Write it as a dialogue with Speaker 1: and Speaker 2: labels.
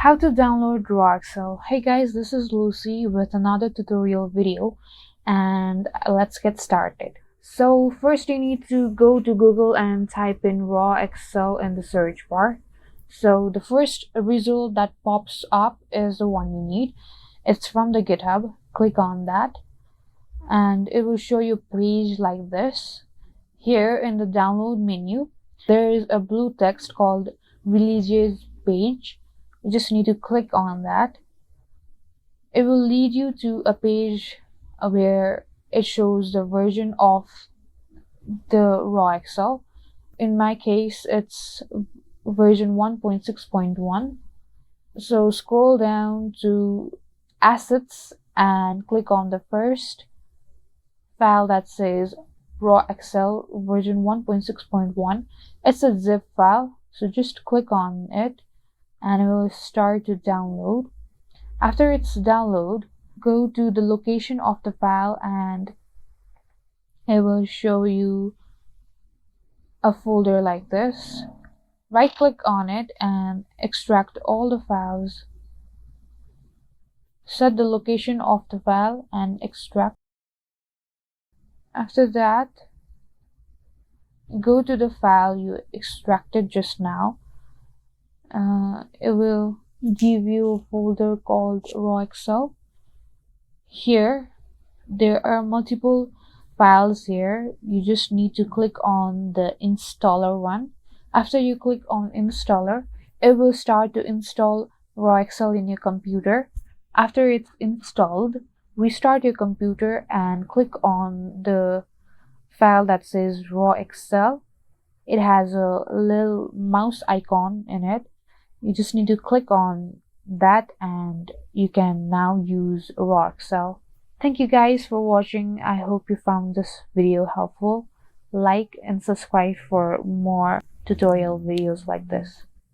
Speaker 1: How to download Raw Accel. Hey guys, this is Lucy with another tutorial video, and let's get started. So first you need to go to Google and type in Raw Accel in the search bar. So the first result that pops up is the one you need. It's from the GitHub. Click on that and it will show you a page like this. Here in the download menu, there is a blue text called Releases Page. You just need to click on that. It will lead you to a page where it shows the version of the Raw Accel. In my case, it's version 1.6.1. So scroll down to Assets and click on the first file that says Raw Accel version 1.6.1. It's a zip file, so just click on it and it will start to download. After it's download, go to the location of the file and it will show you a folder like this. Right click on it and extract all the files. Set the location of the file and extract. After that, go to the file you extracted just now. It will give you a folder called Raw Accel. Here there are multiple files here. You just need to click on the installer one. After you click on installer, it will start to install Raw Accel in your computer. After it's installed, restart your computer and click on the file that says Raw Accel. It has a little mouse icon in it. You just need to click on that and you can now use Raw Accel. Thank you guys for watching. I hope you found this video helpful. Like and subscribe for more tutorial videos like this.